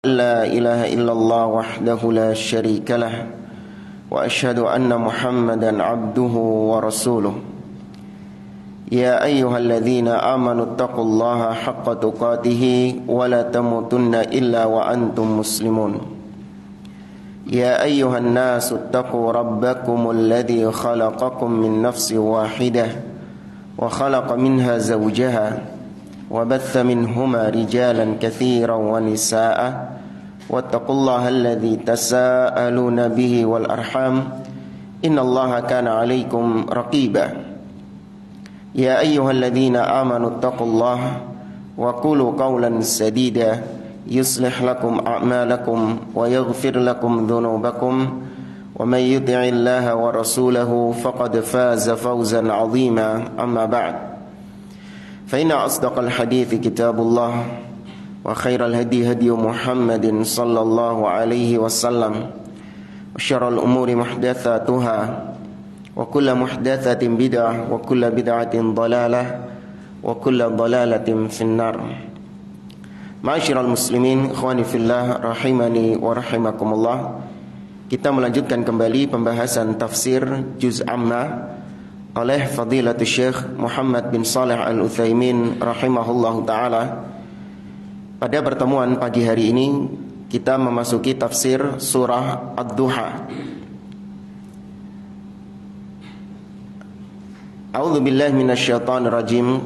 لا إله إلا الله وحده لا شريك له وأشهد أن محمدا عبده ورسوله يا أيها الذين آمنوا اتقوا الله حق تقاته ولا تموتن إلا وأنتم مسلمون يا أيها الناس اتقوا ربكم الذي خلقكم من نفس واحدة وخلق منها زوجها وبث منهما رجالا كثيرا ونساء واتقوا الله الذي تساءلون به والأرحام إن الله كان عليكم رقيبا يا أيها الذين آمنوا اتقوا الله وقولوا قولا سديدا يصلح لكم أعمالكم ويغفر لكم ذنوبكم ومن يطع الله ورسوله فقد فاز فوزا عظيما أما بعد فإن أصدق الحديث كتاب الله وخير الهدي هدي محمد صلى الله عليه وسلم وشر الأمور محدثاتها وكل محدثة بدعة وكل بدعة ضلالة وكل ضلالة في النار. Ma'asyiral muslimin, ikhwani fillah, rahimani wa rahimakumullah. Kita melanjutkan kembali pembahasan tafsir juz amma oleh Fadilatul Syekh Muhammad bin Shalih Al-Utsaimin rahimahullahu taala. Pada pertemuan pagi hari ini kita memasuki tafsir surah Ad-Duha. A'udzu billahi minasyaitonir rajim.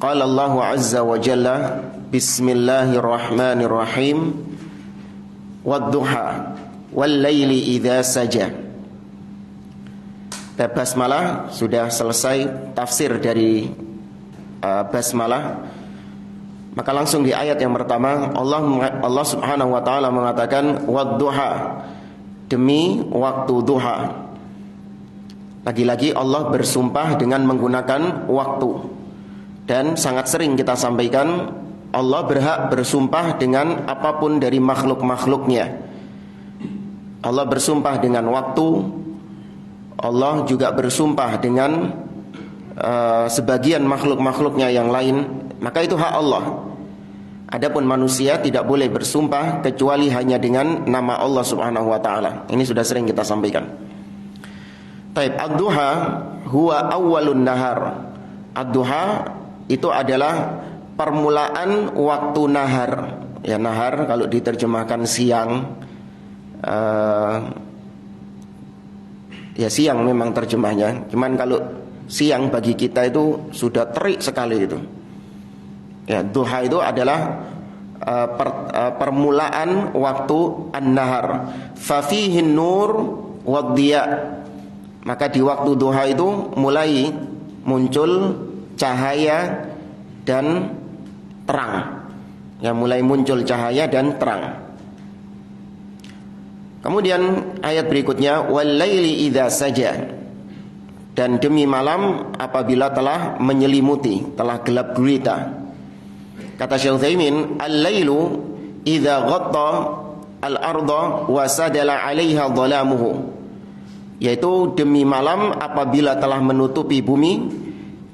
Qala Allahu azza wa jalla bismillahirrahmanirrahim wad-duha wal laili idza saja. Basmalah sudah selesai tafsir dari basmalah. Maka langsung di ayat yang pertama Allah Subhanahu wa taala mengatakan wad-duha, demi waktu duha. Lagi-lagi Allah bersumpah dengan menggunakan waktu. Dan sangat sering kita sampaikan Allah berhak bersumpah dengan apapun dari makhluk-makhluknya. Allah bersumpah dengan waktu. Allah juga bersumpah dengan sebagian makhluk-makhluknya yang lain. Maka itu hak Allah. Adapun manusia tidak boleh bersumpah kecuali hanya dengan nama Allah Subhanahu wa taala. Ini sudah sering kita sampaikan. Taib, ad-duha huwa awwalun nahar. Ad-duha itu adalah permulaan waktu nahar. Ya, nahar kalau diterjemahkan siang, ya siang memang terjemahnya. Cuman kalau siang bagi kita itu sudah terik sekali itu. Ya, duha itu adalah permulaan waktu an-nahar. Fa fihi nur wad-diya. Maka di waktu duha itu mulai muncul cahaya dan terang. Ya, mulai muncul cahaya dan terang. Kemudian ayat berikutnya wal laili idza saja, dan demi malam apabila telah menyelimuti, telah gelap gulita. Kata Syekh Utsaimin, al-lailu idza ghatta al-ardha wa sadala 'alaiha dhalamuhu, yaitu demi malam apabila telah menutupi bumi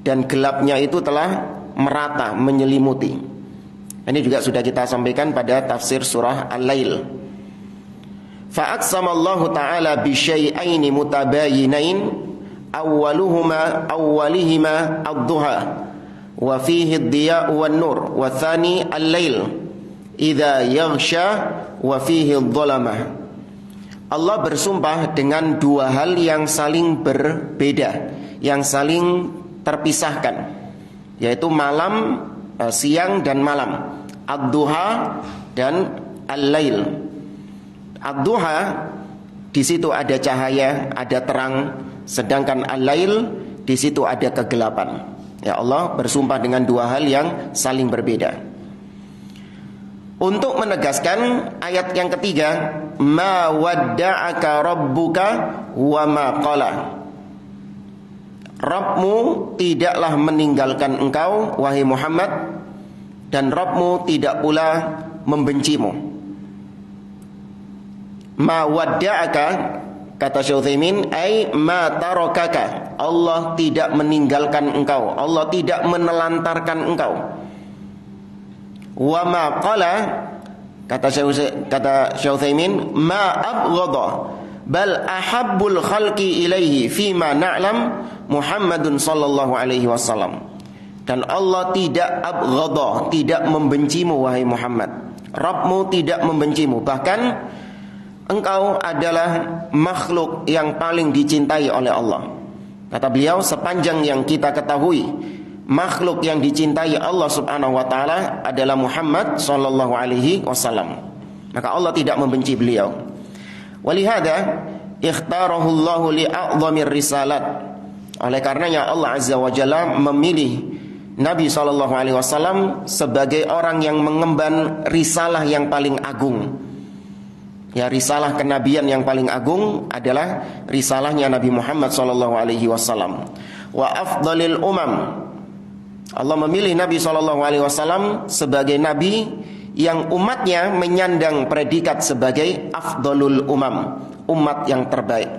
dan gelapnya itu telah merata menyelimuti. Ini juga sudah kita sampaikan pada tafsir surah Al-Lail. Fa'aqsamallahu ta'ala bi syai'aini mutabayinain awwalihima ad-duha wa fihi ad-diya'u wan-nur wa tsani al-lail idza yaghsha wa fihi adh-dhalamah. Allah bersumpah dengan dua hal yang saling berbeda, yang saling terpisahkan, yaitu malam, siang dan malam. Ad-duha dan al-lail. Ad-duha di situ ada cahaya, ada terang, sedangkan al-lail di situ ada kegelapan. Ya, Allah bersumpah dengan dua hal yang saling berbeda. Untuk menegaskan ayat yang ketiga, ma wadda'aka rabbuka wa ma qala. Rabbmu tidaklah meninggalkan engkau wahai Muhammad, dan Rabbmu tidak pula membencimu. Ma wadda'aka, kata Syekh Utsaimin, ai ma tarakaka. Allah tidak meninggalkan engkau, Allah tidak menelantarkan engkau. Wa ma qala, Kata Syekh Utsaimin, ma abghadha bal ahabbul khalqi ilaihi fima na'lam Muhammadun sallallahu alaihi wasallam. Dan Allah tidak abghadha, tidak membencimu wahai Muhammad. Rabbmu tidak membencimu, bahkan engkau adalah makhluk yang paling dicintai oleh Allah. Kata beliau, sepanjang yang kita ketahui, makhluk yang dicintai Allah Subhanahu wa taala adalah Muhammad sallallahu alaihi wasallam. Maka Allah tidak membenci beliau. Walihada ikhtarahu Allah li'a'dhamir risalat. Oleh karenanya Allah Azza wa Jalla memilih Nabi sallallahu alaihi wasallam sebagai orang yang mengemban risalah yang paling agung. Ya, risalah kenabian yang paling agung adalah risalahnya Nabi Muhammad sallallahu alaihi wasallam. Wa afdalil umam. Allah memilih Nabi SAW sebagai Nabi yang umatnya menyandang predikat sebagai afdalul umam, umat yang terbaik.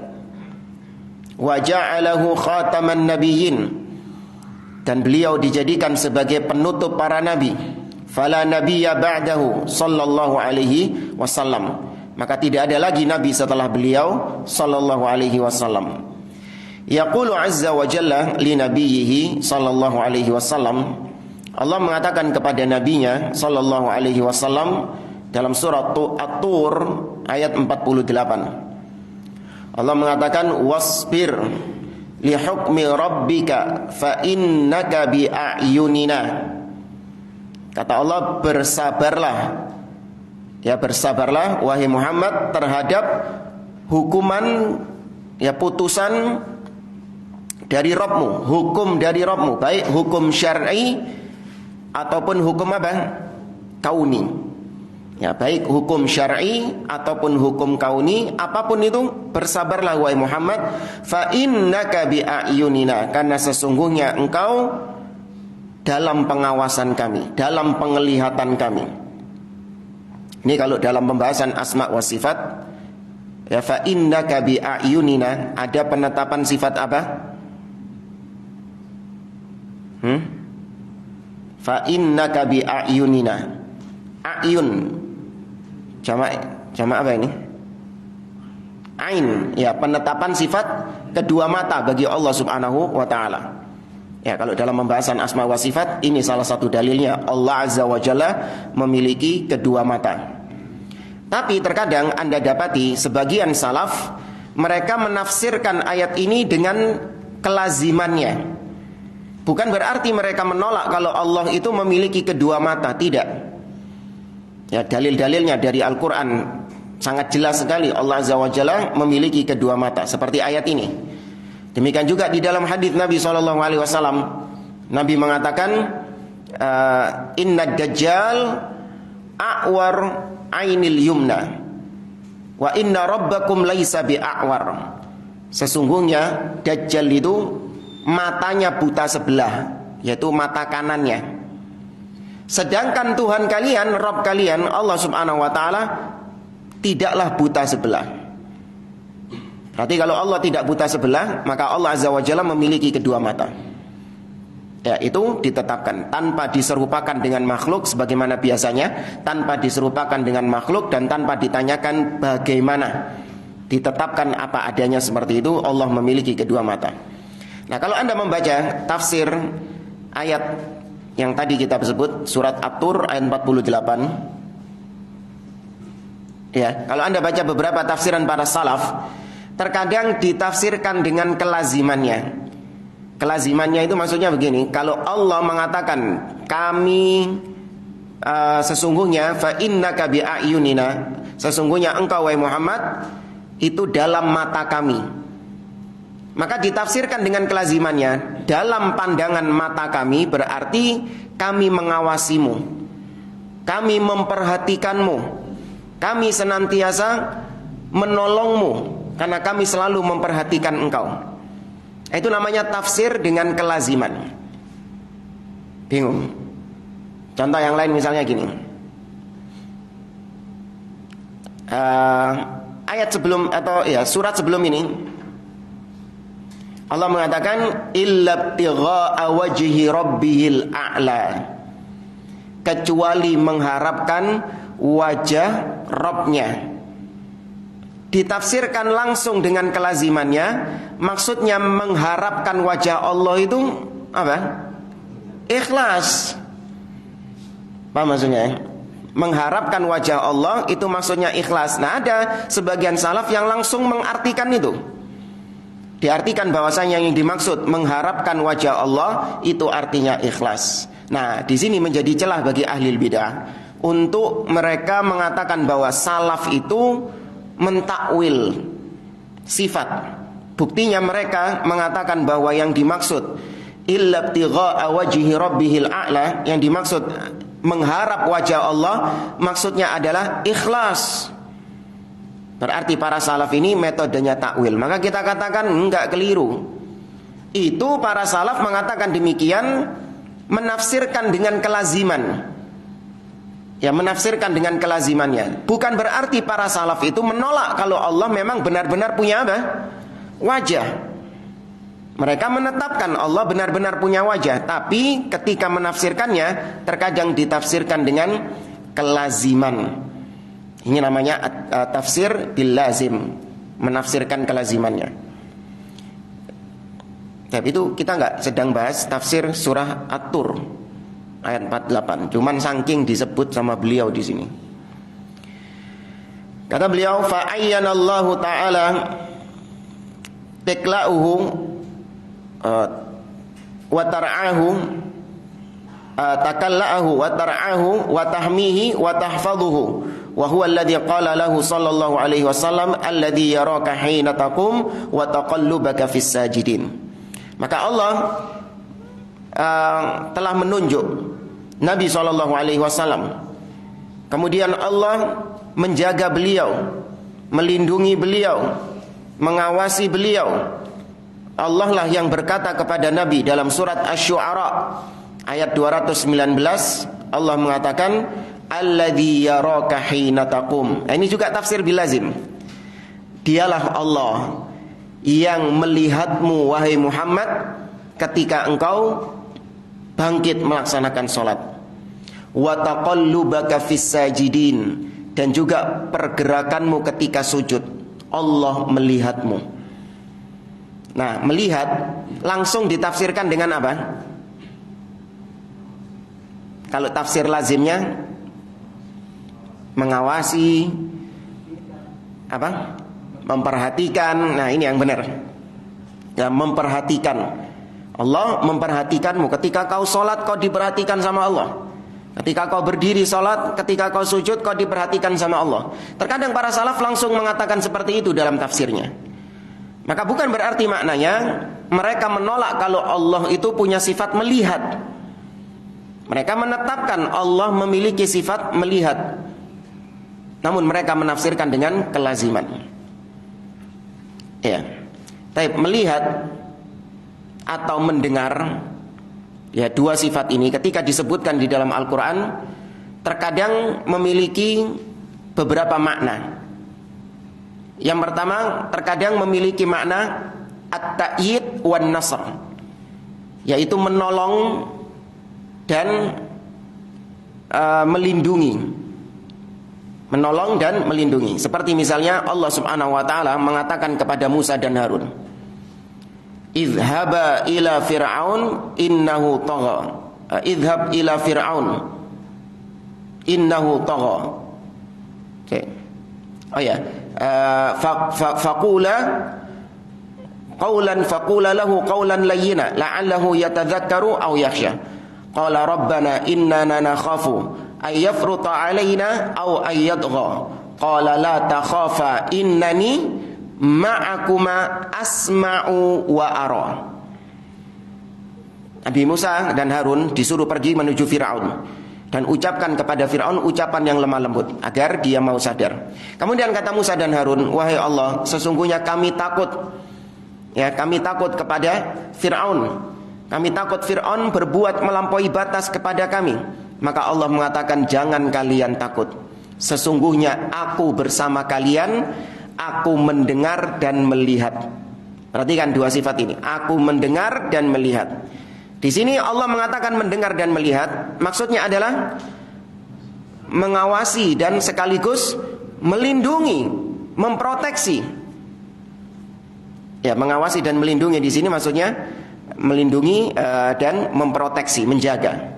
Wa ja'alahu khataman nabiyyin, dan beliau dijadikan sebagai penutup para nabi. Fala nabiyya ba'dahu sallallahu alaihi wasallam. Maka tidak ada lagi nabi setelah beliau sallallahu alaihi wasallam. Yaqulu azza wa jalla li nabiyhi sallallahu alaihi wasallam. Allah mengatakan kepada nabinya sallallahu alaihi wasallam dalam surat At-Tur ayat 48. Allah mengatakan wasbir li hukmi rabbika fa innaka bi a'yunina. Kata Allah, bersabarlah. Ya, bersabarlah wahai Muhammad terhadap hukuman, ya, putusan dari Rabbmu, hukum dari Rabbmu, baik hukum syar'i ataupun hukum apa? Kauni. Ya, baik hukum syar'i ataupun hukum kauni, apapun itu bersabarlah wahai Muhammad, fa innaka bi a'yunina, karena sesungguhnya engkau dalam pengawasan kami, dalam penglihatan kami. Ini kalau dalam pembahasan asma wa sifat, ya, fa innaka bi a'yunina, ada penetapan sifat apa? Fa innaka bi a'yunina. A'yun jamak apa ini? Ain, ya, penetapan sifat kedua mata bagi Allah Subhanahu wa taala. Ya, kalau dalam pembahasan asma wa sifat, ini salah satu dalilnya Allah Azza wa Jalla memiliki kedua mata. Tapi terkadang Anda dapati sebagian salaf mereka menafsirkan ayat ini dengan kelazimannya. Bukan berarti mereka menolak kalau Allah itu memiliki kedua mata, tidak. Ya, dalil-dalilnya dari Al-Quran sangat jelas sekali Allah Azza wa Jalla memiliki kedua mata, seperti ayat ini. Demikian juga di dalam hadis Nabi SAW, Nabi mengatakan, Inna dajjal a'war ainil yumna, wa inna rabbakum laisa bi'a'war. Sesungguhnya Dajjal itu matanya buta sebelah, yaitu mata kanannya. Sedangkan Tuhan kalian, Rabb kalian, Allah Subhanahu wa taala, tidaklah buta sebelah. Berarti kalau Allah tidak buta sebelah, maka Allah Azza wa Jalla memiliki kedua mata. Ya, itu ditetapkan tanpa diserupakan dengan makhluk sebagaimana biasanya, tanpa diserupakan dengan makhluk dan tanpa ditanyakan bagaimana. Ditetapkan apa adanya seperti itu, Allah memiliki kedua mata. Nah, kalau Anda membaca tafsir ayat yang tadi kita sebut, surat At-Tur ayat 48. Ya, kalau Anda baca beberapa tafsiran para salaf, terkadang ditafsirkan dengan kelazimannya. Kelazimannya itu maksudnya begini, kalau Allah mengatakan kami sesungguhnya fa innaka bi a'yunina, sesungguhnya engkau wahai Muhammad itu dalam mata kami, maka ditafsirkan dengan kelazimannya, dalam pandangan mata kami berarti kami mengawasimu, kami memperhatikanmu, kami senantiasa menolongmu karena kami selalu memperhatikan engkau. Itu namanya tafsir dengan kelaziman. Bingung? Contoh yang lain misalnya gini, ayat sebelum atau ya surat sebelum ini Allah mengatakan illa ibtigha'a wajhi rabbihil a'la, kecuali mengharapkan wajah Rabbnya. Ditafsirkan langsung dengan kelazimannya, maksudnya mengharapkan wajah Allah itu apa? Ikhlas. Apa maksudnya? Mengharapkan wajah Allah itu maksudnya ikhlas. Nah, ada sebagian salaf yang langsung mengartikan itu. Diartikan bahwasanya yang dimaksud mengharapkan wajah Allah itu artinya ikhlas. Nah, di sini menjadi celah bagi ahli bidah untuk mereka mengatakan bahwa salaf itu mentakwil sifat. Buktinya mereka mengatakan bahwa yang dimaksud illa ibtigha'a wajhi rabbihil a'la, yang dimaksud mengharap wajah Allah maksudnya adalah ikhlas. Berarti para salaf ini metodenya takwil. Maka kita katakan enggak, keliru. Itu para salaf mengatakan demikian, menafsirkan dengan kelaziman. Ya, menafsirkan dengan kelazimannya. Bukan berarti para salaf itu menolak kalau Allah memang benar-benar punya apa? Wajah. Mereka menetapkan Allah benar-benar punya wajah, tapi ketika menafsirkannya terkadang ditafsirkan dengan kelaziman. Ini namanya tafsir bil lazim, menafsirkan kelazimannya. Tapi itu kita nggak sedang bahas tafsir surah At-Tur ayat 48. Cuman saking disebut sama beliau di sini. Kata beliau, fa ayyanallahu ta'ala tikla'uhu wa tar'ahu takalla'ahu wa tar'ahu wa tahmihi wa tahfazuhu wa huwa alladhi qala lahu sallallahu alaihi wasallam alladhi yaraka hina taqum wa taqallubaka fis sajidin. Maka Allah telah menunjuk Nabi SAW. Kemudian Allah menjaga beliau, melindungi beliau, mengawasi beliau. Allah lah yang berkata kepada Nabi dalam surat Asy-Syu'ara ayat 219. Allah mengatakan alladzi yaraka hina taqum. Ini juga tafsir bilazim. Dialah Allah yang melihatmu wahai Muhammad ketika engkau bangkit melaksanakan sholat. Wa taqallubaka fis sajidin, dan juga pergerakanmu ketika sujud. Allah melihatmu. Nah, melihat langsung ditafsirkan dengan apa? Kalau tafsir lazimnya mengawasi, apa? Memperhatikan. Nah, ini yang benar. Ya, memperhatikan. Allah memperhatikanmu. Ketika kau sholat, kau diperhatikan sama Allah. Ketika kau berdiri sholat, ketika kau sujud, kau diperhatikan sama Allah. Terkadang para salaf langsung mengatakan seperti itu dalam tafsirnya. Maka bukan berarti maknanya mereka menolak kalau Allah itu punya sifat melihat. Mereka menetapkan Allah memiliki sifat melihat, namun mereka menafsirkan dengan kelaziman. Ya, tapi melihat atau mendengar, ya, dua sifat ini ketika disebutkan di dalam Al-Quran terkadang memiliki beberapa makna. Yang pertama, terkadang memiliki makna at-ta'yid wan nasr, yaitu menolong dan melindungi. Menolong dan melindungi. Seperti misalnya Allah Subhanahu wa taala mengatakan kepada Musa dan Harun, idhaba ila fir'aun innahu tagha. Idhab ila fir'aun innahu tagha. Oke. Oh ya. Faqula qawlan lahu qawlan layyina la'allahu yatadhakkaru aw yakhsha. Qala rabbana innana nakhafu ay yafruta 'alaina aw ay yadgha. Qala la takhafa innani ma'akuma asma'u wa ara. Nabi Musa dan Harun disuruh pergi menuju Fir'aun dan ucapkan kepada Fir'aun ucapan yang lemah lembut agar dia mau sadar. Kemudian kata Musa dan Harun, wahai Allah, sesungguhnya kami takut, ya, kami takut kepada Fir'aun. Kami takut Fir'aun berbuat melampaui batas kepada kami. Maka Allah mengatakan, jangan kalian takut. Sesungguhnya aku bersama kalian. Aku mendengar dan melihat. Perhatikan dua sifat ini. Aku mendengar dan melihat. Di sini Allah mengatakan mendengar dan melihat. Maksudnya adalah mengawasi dan sekaligus melindungi, memproteksi. Ya, mengawasi dan melindungi di sini maksudnya melindungi dan memproteksi, menjaga.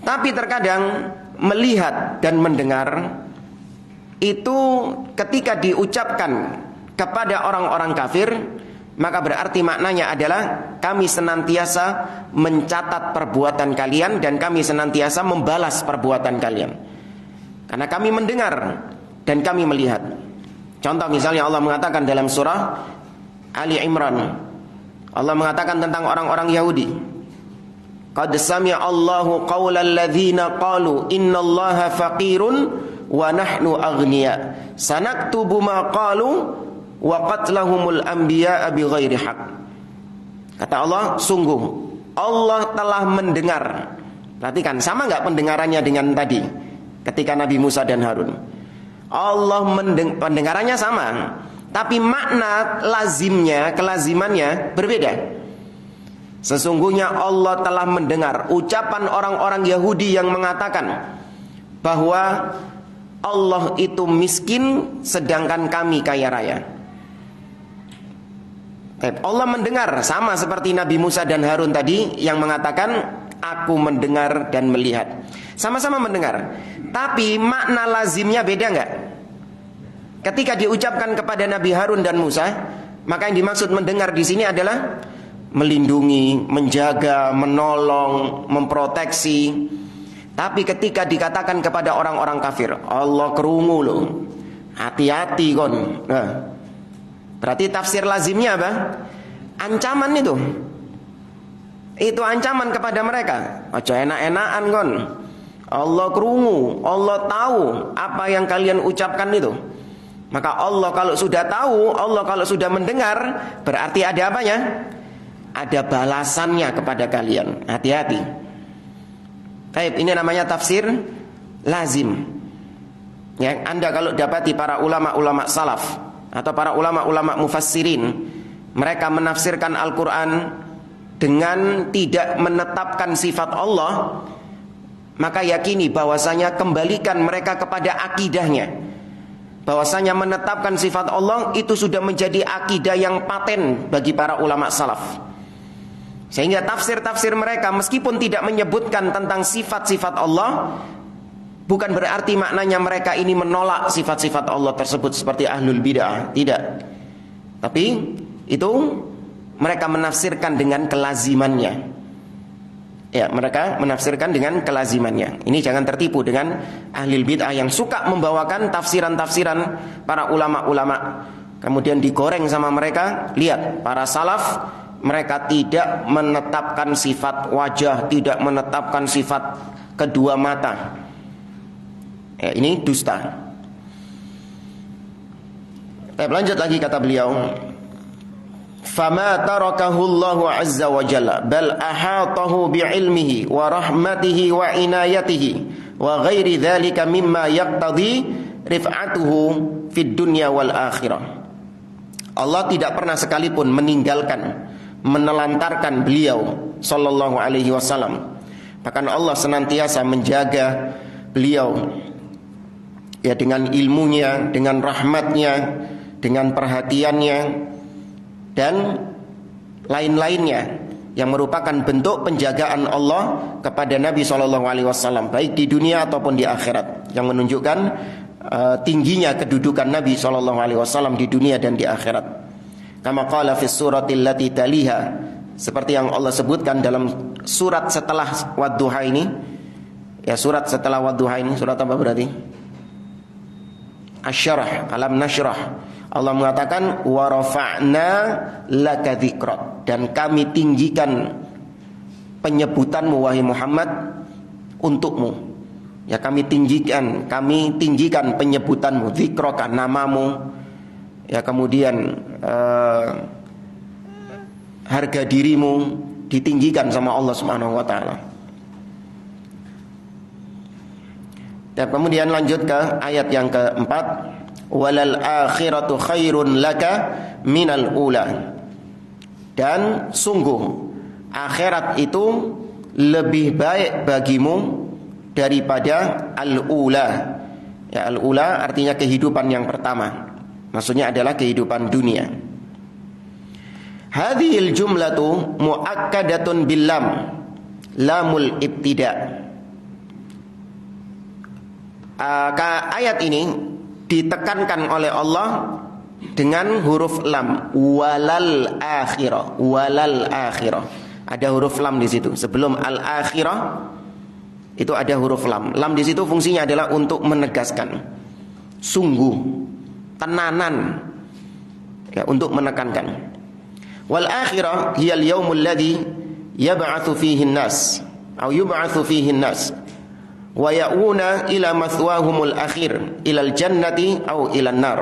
Tapi terkadang melihat dan mendengar itu ketika diucapkan kepada orang-orang kafir, maka berarti maknanya adalah kami senantiasa mencatat perbuatan kalian dan kami senantiasa membalas perbuatan kalian. Karena kami mendengar dan kami melihat. Contoh misalnya Allah mengatakan dalam surah Ali Imran, Allah mengatakan tentang orang-orang Yahudi, qad sami'a Allahu qaulal ladzina qalu innallaha faqirun wa nahnu aghnia sanaktubu ma qalu wa qatlahumul anbiya'a bighairi haq. Kata Allah, sungguh Allah telah mendengar. Perhatikan, sama enggak pendengarannya dengan tadi ketika Nabi Musa dan Harun? Allah pendengarannya sama, tapi makna lazimnya, kelazimannya berbeda. Sesungguhnya Allah telah mendengar ucapan orang-orang Yahudi yang mengatakan bahwa Allah itu miskin sedangkan kami kaya raya. Allah mendengar, sama seperti Nabi Musa dan Harun tadi yang mengatakan aku mendengar dan melihat. Sama-sama mendengar, tapi makna lazimnya beda enggak? Ketika diucapkan kepada Nabi Harun dan Musa, maka yang dimaksud mendengar di sini adalah melindungi, menjaga, menolong, memproteksi. Tapi ketika dikatakan kepada orang-orang kafir, Allah kerungu loh, hati-hati kon. Nah, berarti tafsir lazimnya apa? Ancaman itu. Itu ancaman kepada mereka. Aja enak-enakan kon. Allah kerungu, Allah tahu apa yang kalian ucapkan itu. Maka Allah kalau sudah tahu, Allah kalau sudah mendengar, berarti ada apanya? Ada balasannya kepada kalian. Hati-hati. Baik, ini namanya tafsir lazim. Ya, Anda kalau dapati para ulama-ulama salaf atau para ulama-ulama mufassirin, mereka menafsirkan Al-Quran dengan tidak menetapkan sifat Allah, maka yakini bahwasanya kembalikan mereka kepada akidahnya. Bahwasanya menetapkan sifat Allah itu sudah menjadi akidah yang paten bagi para ulama salaf. Sehingga tafsir-tafsir mereka meskipun tidak menyebutkan tentang sifat-sifat Allah, bukan berarti maknanya mereka ini menolak sifat-sifat Allah tersebut seperti ahlul bid'ah. Tidak. Tapi itu mereka menafsirkan dengan kelazimannya. Ya, mereka menafsirkan dengan kelazimannya. Ini jangan tertipu dengan ahlul bid'ah yang suka membawakan tafsiran-tafsiran para ulama-ulama, kemudian digoreng sama mereka. Lihat, para salaf mereka tidak menetapkan sifat wajah, tidak menetapkan sifat kedua mata. Ya, ini dusta. Lanjut lagi kata beliau, fama tarakahu Allahu azza wa jalla bal ahatahu bi'ilmihi wa rahmatihi wa inayatihi wa ghairi dzalika mimma yaqtadi rif'atuhu fid dunya wal akhirah. Allah tidak pernah sekalipun meninggalkan, menelantarkan beliau sallallahu alaihi wasallam. Bahkan Allah senantiasa menjaga beliau, ya, dengan ilmunya, dengan rahmatnya, dengan perhatiannya dan lain-lainnya yang merupakan bentuk penjagaan Allah kepada Nabi SAW, baik di dunia ataupun di akhirat, yang menunjukkan tingginya kedudukan Nabi SAW di dunia dan di akhirat. Kama qala fi suratil lati taliha, seperti yang Allah sebutkan dalam surat setelah Wadduha ini. Ya, surat setelah Wadduha ini surat apa berarti? Asy-Syarah, Alam Nashrah. Allah mengatakan wa rafa'na laka dzikrak, dan kami tinggikan penyebutanmu wahai Muhammad untukmu. Ya, kami tinggikan penyebutanmu, dzikraka, namamu. Ya, kemudian harga dirimu ditinggikan sama Allah Subhanahu wa taala. Dan kemudian lanjut ke ayat yang keempat, walal akhiratu khairun laka minal ula, dan sungguh akhirat itu lebih baik bagimu daripada al-ula. Ya, al-ula artinya kehidupan yang pertama. Maksudnya adalah kehidupan dunia. Hadhil jumlatu muakkadatun bil lam, lamul ibtida. Ayat ini ditekankan oleh Allah dengan huruf lam, walal akhirah, walal akhirah. Ada huruf lam di situ. Sebelum al akhirah itu ada huruf lam. Lam di situ fungsinya adalah untuk menegaskan, sungguh, tenanan, ya, untuk menekankan. Wal akhirah hiyal yaumul ladzi yab'atsu fihi an-nas atau yub'atsu fihi an-nas wa ya'una ila mathwahumul akhir ilal jannati au ilan nar.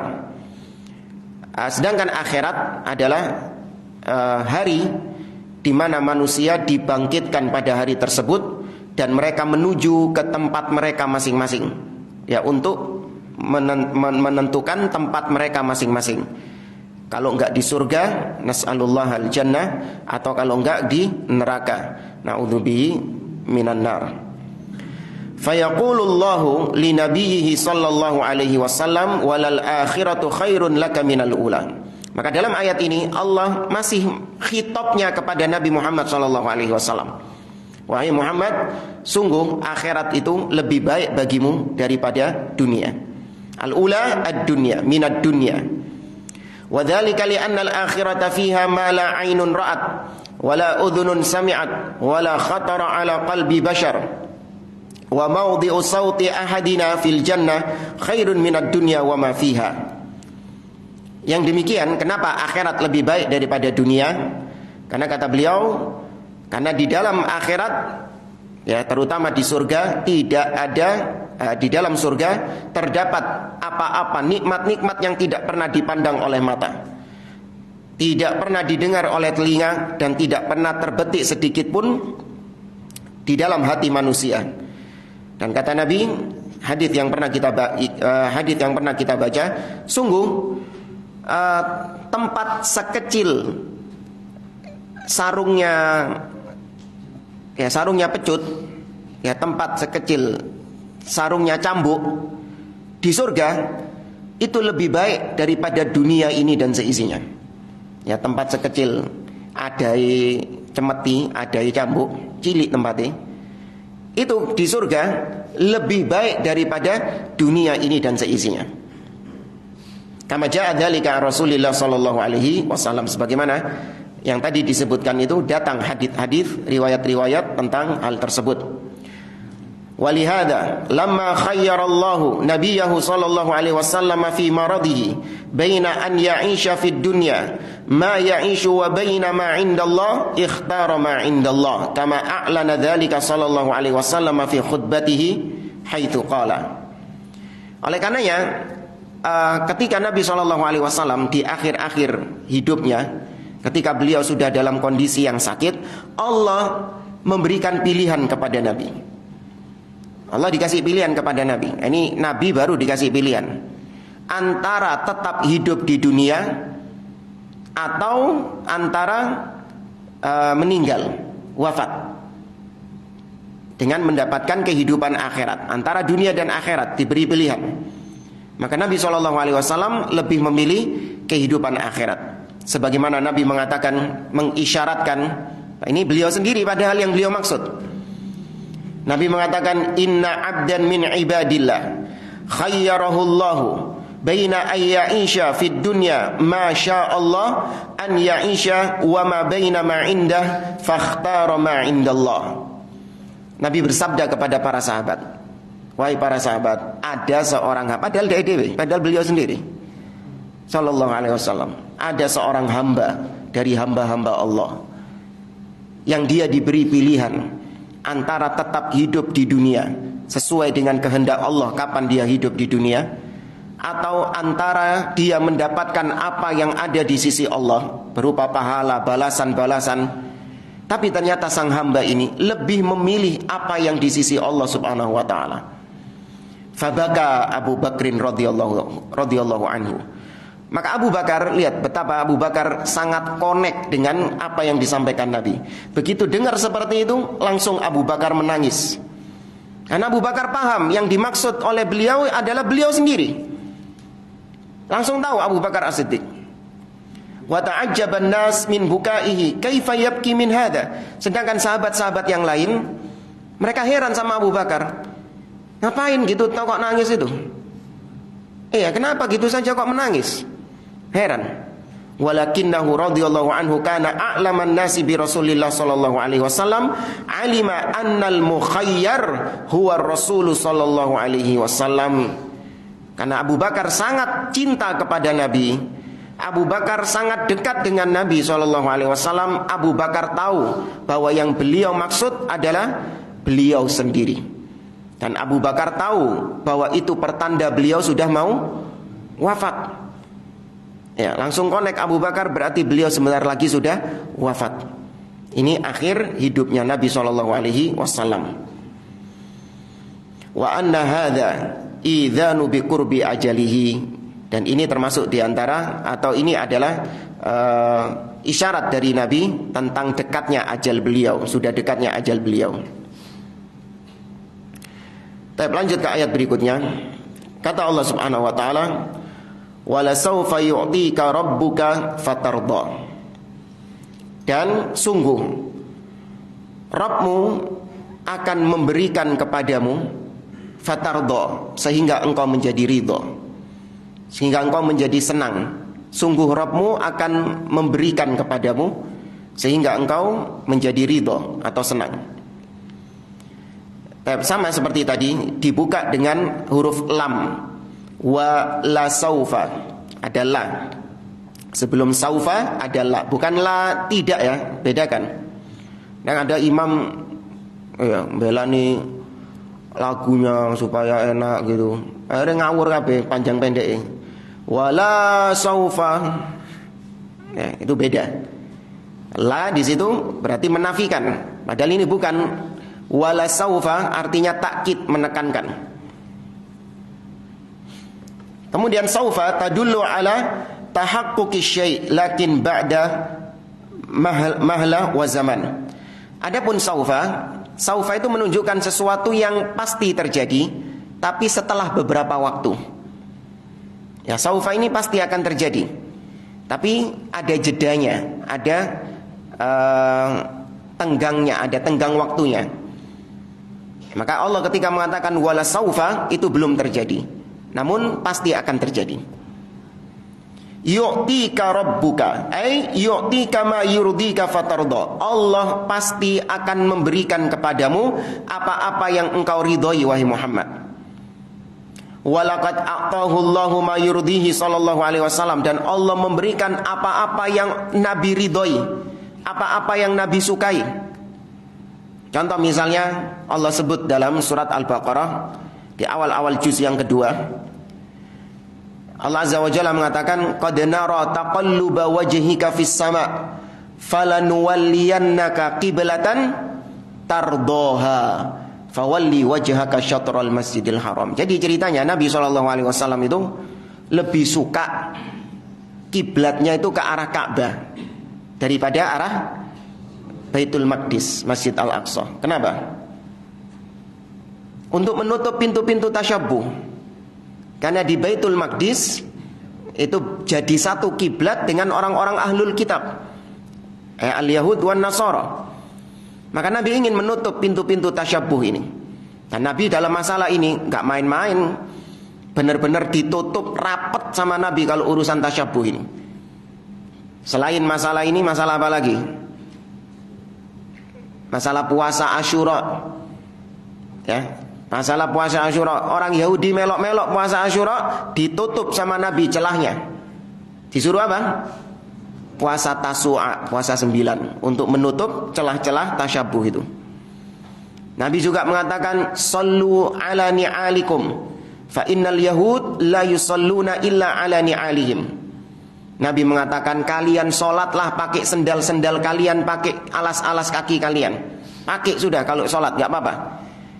Sedangkan akhirat adalah hari di mana manusia dibangkitkan pada hari tersebut dan mereka menuju ke tempat mereka masing-masing, ya, untuk menentukan tempat mereka masing-masing. Kalau enggak di surga, nas'alullah al-jannah, atau kalau enggak di neraka, na'udzubihi minan nar. Fayaqulullahu li nabiyhi sallallahu alaihi wasallam walal akhiratu khairun laka minal ula. Maka dalam ayat ini Allah masih khitabnya kepada Nabi Muhammad sallallahu alaihi wasallam. Wahai Muhammad, sungguh akhirat itu lebih baik bagimu daripada dunia. Al-ula ad-dunya, minad dunya. Wa dzalika li anna al-akhirata fiha ma la 'ainun ra'at wa la udhunun sami'at wa la khatara 'ala qalbi bashar. Wa mawdi'u sawti ahadina fil jannah khairun minad dunya wa ma fiha. Yang demikian, kenapa akhirat lebih baik daripada dunia? Karena kata beliau, karena di dalam akhirat, ya, terutama di surga, tidak ada, di dalam surga terdapat apa-apa nikmat-nikmat yang tidak pernah dipandang oleh mata, tidak pernah didengar oleh telinga, dan tidak pernah terbetik sedikit pun di dalam hati manusia. Dan kata Nabi, hadis yang pernah kita baca, sungguh tempat sekecil sarungnya, ya, sarungnya pecut, ya, tempat sekecil sarungnya cambuk di surga itu lebih baik daripada dunia ini dan seisinya. Ya, tempat sekecil adai cemeti, adai cambuk, cilik tempatnya, itu di surga lebih baik daripada dunia ini dan seisinya. Kama ja'a dzalika Rasulullah sallallahu alaihi wasallam, sebagaimana yang tadi disebutkan itu datang hadis-hadis, riwayat-riwayat tentang hal tersebut. Walihada lamma khayyarallahu nabiyahu sallallahu alaihi wasallam fi maradihi baina an ya'isha fid dunya ma ya'ishu wa baina ma 'indallah ikhtara ma 'indallah kama a'lana dzalika sallallahu alaihi wasallam fi khutbatihi haitsu qala. Oleh karenanya ketika Nabi sallallahu alaihi wasallam di akhir-akhir hidupnya, ketika beliau sudah dalam kondisi yang sakit, Allah memberikan pilihan kepada Nabi. Allah dikasih pilihan kepada Nabi. Ini Nabi baru dikasih pilihan antara tetap hidup di dunia atau antara meninggal, wafat, dengan mendapatkan kehidupan akhirat. Antara dunia dan akhirat diberi pilihan. Maka Nabi SAW lebih memilih kehidupan akhirat. Sebagaimana Nabi mengatakan, mengisyaratkan, ini beliau sendiri padahal yang beliau maksud. Nabi mengatakan, inna abdan min ibadillah khayyarahullahu baina ayya'isha fid dunya ma sya'allah an ya'isha wa ma baina ma indah fakhtara ma indallah. Nabi bersabda kepada para sahabat, wahai para sahabat, ada seorang hamba, padahal beliau sendiri sallallahu alaihi wasallam, ada seorang hamba dari hamba-hamba Allah yang dia diberi pilihan antara tetap hidup di dunia sesuai dengan kehendak Allah kapan dia hidup di dunia, atau antara dia mendapatkan apa yang ada di sisi Allah berupa pahala, balasan-balasan. Tapi ternyata sang hamba ini lebih memilih apa yang di sisi Allah subhanahu wa ta'ala. Fabaka Abu Bakrin radhiyallahu anhu. Maka Abu Bakar, lihat betapa Abu Bakar sangat connect dengan apa yang disampaikan Nabi. Begitu dengar seperti itu, langsung Abu Bakar menangis. Karena Abu Bakar paham yang dimaksud oleh beliau adalah beliau sendiri. Langsung tahu Abu Bakar As-Siddiq. Wa ta'ajjaban nas min bukaihi kaifa yabki min hadha. Sedangkan sahabat-sahabat yang lain mereka heran sama Abu Bakar. Ngapain gitu kok nangis itu? Iya, kenapa gitu saja kok menangis? Heran. Walakinnahu radhiyallahu anhu kana a'laman nasi bi Rasulillah sallallahu alaihi wasallam, alima annal mukhayyar huwa Rasul sallallahu alaihi wasallam. Karena Abu Bakar sangat cinta kepada Nabi, Abu Bakar sangat dekat dengan Nabi sallallahu alaihi wasallam. Abu Bakar tahu bahwa yang beliau maksud adalah beliau sendiri. Dan Abu Bakar tahu bahwa itu pertanda beliau sudah mau wafat. Ya, langsung connect Abu Bakar, berarti beliau sebentar lagi sudah wafat. Ini akhir hidupnya Nabi sallallahu alaihi wasallam. Wa anna hadza idzanu bi qurbi ajalihi, dan ini termasuk diantara atau ini adalah isyarat dari Nabi tentang dekatnya ajal beliau, sudah dekatnya ajal beliau. Kita lanjut ke ayat berikutnya. Kata Allah Subhanahu wa taala, wala sawfa yu'tika rabbuka fatarda. Dan sungguh Rabbmu akan memberikan kepadamu fatarda, sehingga engkau menjadi ridha, sehingga engkau menjadi senang. Sungguh Rabbmu akan memberikan kepadamu sehingga engkau menjadi ridha atau senang. Sama seperti tadi, dibuka dengan huruf lam. Wa la saufa, ada la. Sebelum saufa ada la, bukan la tidak ya, bedakan. Dan ada imam ya bela nih lagunya supaya enak gitu, akhirnya ngawur kabeh panjang pendek. Wala saufa, ya, itu beda. La di situ berarti menafikan, padahal ini bukan. Wala saufa artinya takkid, menekankan. Kemudian saufa tadullu ala tahaqquqi syai' lakin ba'da mahla wa zaman. Adapun saufa itu menunjukkan sesuatu yang pasti terjadi tapi setelah beberapa waktu. Ya, saufa ini pasti akan terjadi, tapi ada jedanya, ada tenggangnya, ada tenggang waktunya. Maka Allah ketika mengatakan wala saufa itu belum terjadi, namun pasti akan terjadi. Yu'tika rabbuka, ay yu'tika ma yurdika fatarda. Allah pasti akan memberikan kepadamu apa-apa yang engkau ridhoi wahai Muhammad. Walaqad a'tahu Allahu ma yurdihi sallallahu alaihi wasallam, dan Allah memberikan apa-apa yang Nabi ridhoi, apa-apa yang Nabi sukai. Contoh misalnya Allah sebut dalam surat Al-Baqarah di awal-awal juz yang kedua, Allah Azza wa Jalla mengatakan qad nara taqalluba wajhika fis sama falanuwalliyannaka qiblatan tardaha fawalli wajhaka syatral masjidil haram. Jadi ceritanya Nabi SAW itu lebih suka kiblatnya itu ke arah Ka'bah daripada arah Baitul Maqdis, Masjid Al-Aqsa. Kenapa? Untuk menutup pintu-pintu tasyabbuh. Karena di Baitul Maqdis itu jadi satu kiblat dengan orang-orang ahlul kitab, al-Yahud wan Nasara. Maka Nabi ingin menutup pintu-pintu tasyabbuh ini. Dan Nabi dalam masalah ini gak main-main, benar-benar ditutup rapat sama Nabi kalau urusan tasyabbuh ini. Selain masalah ini, masalah apa lagi? Masalah puasa Asyura, ya, masalah puasa Asyura. Orang Yahudi melok-melok puasa Asyura, ditutup sama Nabi celahnya. Disuruh apa? Puasa Tasu'a, puasa 9, untuk menutup celah-celah tasyabbuh itu. Nabi juga mengatakan sallu ala ni'alikum fa innal yahud la yusalluna illa ala ni'alihim. Nabi mengatakan kalian sholatlah pakai sendal-sendal kalian, pakai alas-alas kaki kalian. Pakai sudah kalau sholat, gak apa-apa.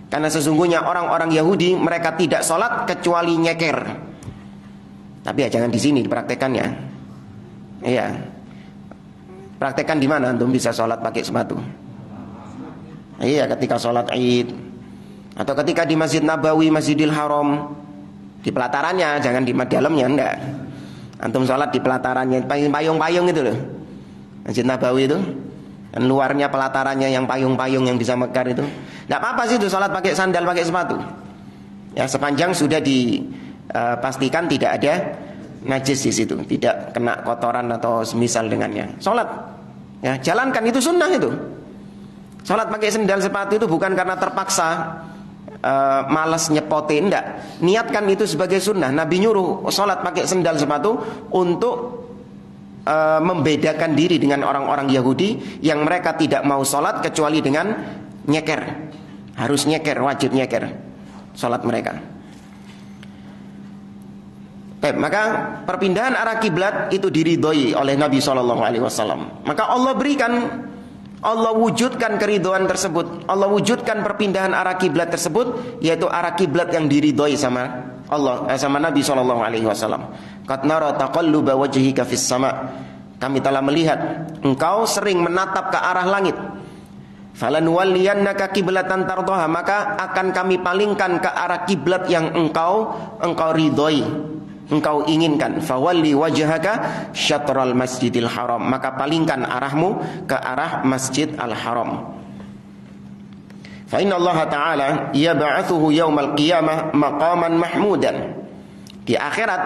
Karena sesungguhnya orang-orang Yahudi mereka tidak sholat kecuali nyeker. Tapi ya jangan di sini dipraktekannya. Iya. Praktekan di mana antum bisa sholat pakai sepatu? Iya, ketika sholat Id, Atau ketika di Masjid Nabawi, Masjidil Haram, di pelatarannya, jangan di dalamnya, enggak. Antum sholat di pelatarannya, payung-payung itu loh, Masjid Nabawi itu. Dan luarnya pelatarannya yang payung-payung yang bisa mekar itu. Enggak apa-apa sih itu sholat pakai sandal, pakai sepatu. Ya, sepanjang sudah dipastikan tidak ada najis di situ, tidak kena kotoran atau semisal dengannya. Sholat, ya jalankan, itu sunnah itu. Sholat pakai sandal sepatu itu bukan karena terpaksa, malas nyepotin, enggak. Niatkan itu sebagai sunnah. Nabi nyuruh sholat pakai sandal sepatu untuk membedakan diri dengan orang-orang Yahudi yang mereka tidak mau sholat kecuali dengan nyeker. Harus nyeker, wajib nyeker sholat mereka. Baik, maka perpindahan arah kiblat itu diridhoi oleh Nabi SAW. Maka Allah wujudkan keridhaan tersebut. Allah wujudkan perpindahan arah kiblat tersebut, yaitu arah kiblat yang diridhoi sama Allah, sama Nabi SAW. Qad nara taqalluba wajhika fis sama. Kami telah melihat engkau sering menatap ke arah langit. Falanuwalliyannaka kiblatan tardaha, maka akan kami palingkan ke arah kiblat yang engkau ridhoi, engkau inginkan. Fawalli wajhaka syatral masjidil haram, maka palingkan arahmu ke arah Masjid Al-Haram. Fa inna Allah Ta'ala yab'atsuhu yaumal qiyamah maqaman mahmudan. Di akhirat,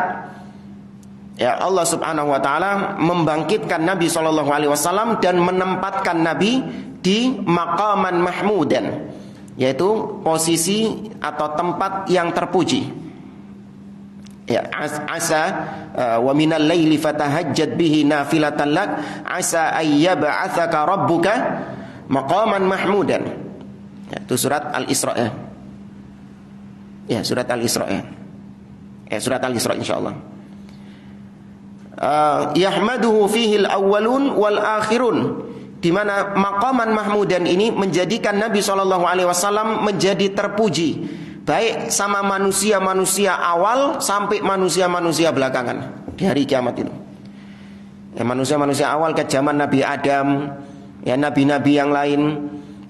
ya, Allah Subhanahu wa taala membangkitkan Nabi sallallahu alaihi wasallam dan menempatkan Nabi di maqaman mahmudan, yaitu posisi atau tempat yang terpuji. Ya, asa wa minal laili fatahajjad bihi nafilatan lak asa ayyab'atsaka rabbuka maqaman mahmudan. Ya, itu surat Al-Isra. Ya, surat Al-Isra. Surat Al-Isra insyaallah. Yahmaduhu fihi al-awwalun wal akhirun, di mana maqaman mahmudan ini menjadikan Nabi SAW menjadi terpuji, baik sama manusia-manusia awal sampai manusia-manusia belakangan di hari kiamat itu. Ya, manusia-manusia awal ke zaman Nabi Adam, ya nabi-nabi yang lain,